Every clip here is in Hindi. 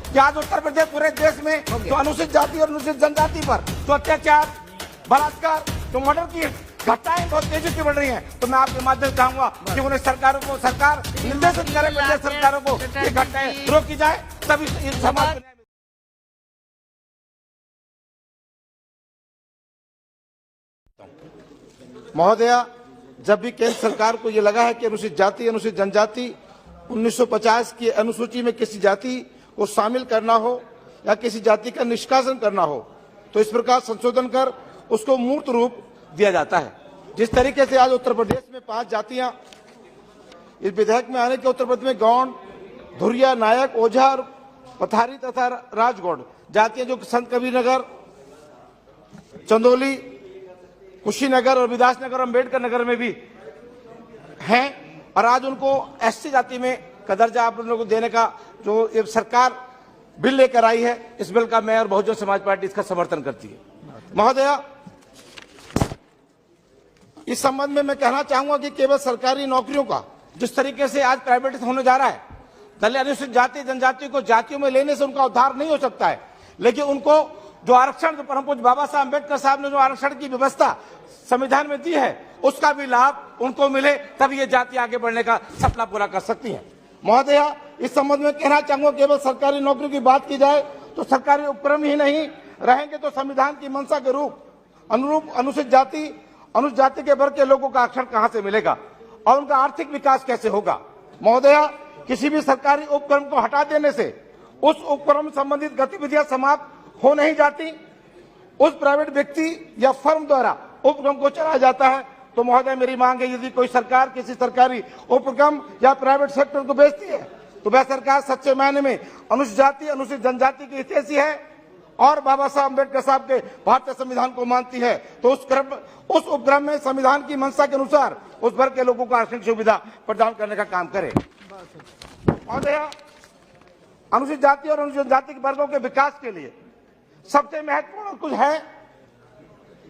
कि आज उत्तर प्रदेश पूरे देश में जो अनुसूचित जाति और अनुसूचित जनजाति पर जो अत्याचार, बलात्कार, जो मर्डर की घटनाएं बहुत तेजी से बढ़ रही हैं, तो मैं आपके माध्यम से चाहूंगा कि उन्हें सरकार निर्देशित करे प्रदेश सरकारों को ये घटनाएं रोकी जाए, तभी इस समाज को महोदया। जब भी केंद्र सरकार को ये लगा है कि अनुसूचित जाति, अनुसूचित जनजाति 1950 की अनुसूची में किसी जाति को शामिल करना हो या किसी जाति का निष्कासन करना हो, तो इस प्रकार संशोधन कर उसको मूर्त रूप दिया जाता है। जिस तरीके से आज उत्तर प्रदेश में 5 जातियां इस विधेयक में आने के उत्तर प्रदेश में गौंड, धुरिया, नायक, ओझा और पथारी तथा राजगौड़ जातियां जो संत कबीर नगर, चंदौली, कुशीनगर और विलासनगर, अम्बेडकर नगर में भी हैं, और आज उनको एससी जाति में का दर्जा आप लोगों को देने का जो ये सरकार बिल लेकर आई है, इस बिल का मैं और बहुजन समाज पार्टी इसका समर्थन करती है। महोदया, इस संबंध में मैं कहना चाहूंगा कि केवल सरकारी नौकरियों का जिस तरीके से आज प्राइवेट होने जा रहा है, दलित अनुसूचित जाति जनजाति को जातियों में लेने से उनका उद्धार नहीं हो सकता है, लेकिन उनको जो आरक्षण जो परम पूज्य बाबा साहब अम्बेडकर साहब ने जो आरक्षण की व्यवस्था संविधान में दी है, उसका भी लाभ उनको मिले, तब ये जाति आगे बढ़ने का सपना पूरा कर सकती है। महोदया, इस संबंध में कहना चाहूंगा केवल सरकारी नौकरी की बात की जाए तो सरकारी उपक्रम ही नहीं रहेंगे तो संविधान की मंशा के अनुरूप अनुसूचित जाति के वर्ग के लोगों का आरक्षण कहां से मिलेगा और उनका आर्थिक विकास कैसे होगा। महोदया, किसी भी सरकारी उपक्रम को हटा देने से उस उपक्रम संबंधित गतिविधियां समाप्त हो नहीं जाती, उस प्राइवेट व्यक्ति या फर्म द्वारा उपक्रम को चलाया जाता है। तो महोदय, मेरी मांग है, यदि कोई सरकार किसी सरकारी उपक्रम या प्राइवेट सेक्टर को बेचती है तो वह सरकार सच्चे मायने में अनुसूचित जाति, अनुसूचित जनजाति की हितैषी है और बाबा साहब अम्बेडकर साहब के भारतीय संविधान को मानती है, तो उस उपक्रम में संविधान की मंशा के अनुसार उस वर्ग के लोगों को आरक्षण सुविधा प्रदान करने का काम करे। महोदय, अनुसूचित जाति और अनुसूचित जाति के वर्गों के विकास के लिए सबसे महत्वपूर्ण कुछ है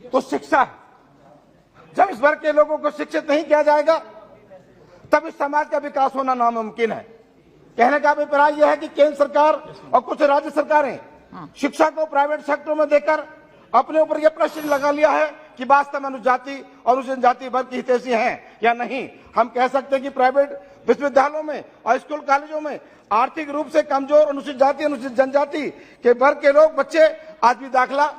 तो शिक्षा है। जब इस वर्ग के लोगों को शिक्षित नहीं किया जाएगा तब इस समाज का विकास होना नामुमकिन है। कहने का अभिप्राय यह है कि केंद्र सरकार और कुछ राज्य सरकारें शिक्षा को प्राइवेट सेक्टर में देकर अपने ऊपर यह प्रश्न लगा लिया है कि वास्तव में अनुसूचित जाति और अनुसूचित जाति वर्ग की हितैषी हैं या नहीं। हम कह सकते हैं कि प्राइवेट विश्वविद्यालयों में और स्कूल कॉलेजों में आर्थिक रूप से कमजोर अनुसूचित जाति, अनुसूचित जनजाति के वर्ग के लोग बच्चे आज भी दाखिला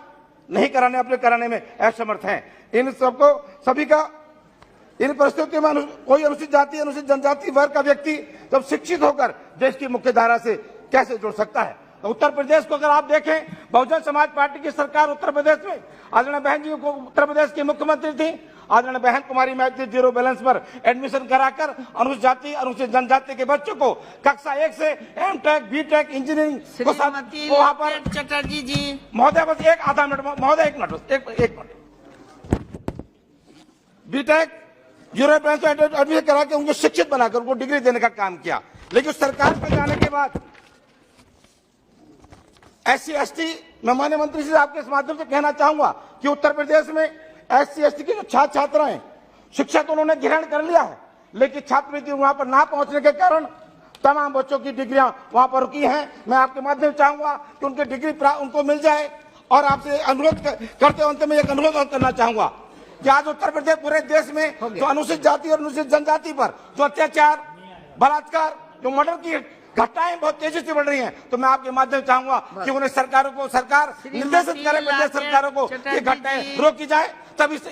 नहीं कराने में असमर्थ हैं। इन सबको सभी का इन परिस्थितियों में कोई अनुसूचित जाति, अनुसूचित जनजाति वर्ग का व्यक्ति जब शिक्षित होकर देश की मुख्य धारा से कैसे जुड़ सकता है। तो उत्तर प्रदेश को अगर आप देखें, बहुजन समाज पार्टी की सरकार उत्तर प्रदेश में, आदरणीय बहन जी को उत्तर प्रदेश की मुख्यमंत्री थी, आदरणीय बहन कुमारी मैत्री जीरो बैलेंस पर एडमिशन कराकर अनुसूचित जाति, अनुसूचित जनजाति के बच्चों को कक्षा 1 से एमटेक, बीटेक, इंजीनियरिंग को वहां पर चटर्जी जी। महोदय, बस एक आधा मिनट महोदय, एक मिनट बीटेक जीरो बैलेंस पर एडमिशन करा के उनको शिक्षित बनाकर उनको डिग्री देने का काम किया। लेकिन सरकार पर जाने के बाद SC ST, मैं माननीय मंत्री जी आपके इस माध्यम से कहना चाहूंगा कि उत्तर प्रदेश में SC ST की जो छात्र छात्राएं शिक्षा तो उन्होंने ग्रहण कर लिया है, लेकिन छात्रवृत्ति वहां पर ना पहुंचने के कारण तमाम बच्चों की डिग्रियां वहां पर रुकी हैं। मैं आपके माध्यम से चाहूंगा कि उनकी डिग्री उनको मिल जाए और आपसे अनुरोध करते अंत में एक अनुरोध करना चाहूंगा कि आज उत्तर प्रदेश पूरे देश में जो अनुसूचित जाति और अनुसूचित जनजाति पर जो अत्याचार, बलात्कार, जो मर्डर की घटनाएं बहुत तेजी से बढ़ रही हैं, तो मैं आपके माध्यम से चाहूंगा कि उन्हें सरकार निर्देशित करे प्रदेश सरकारों को ये घटनाएं रोकी जाए, तब इस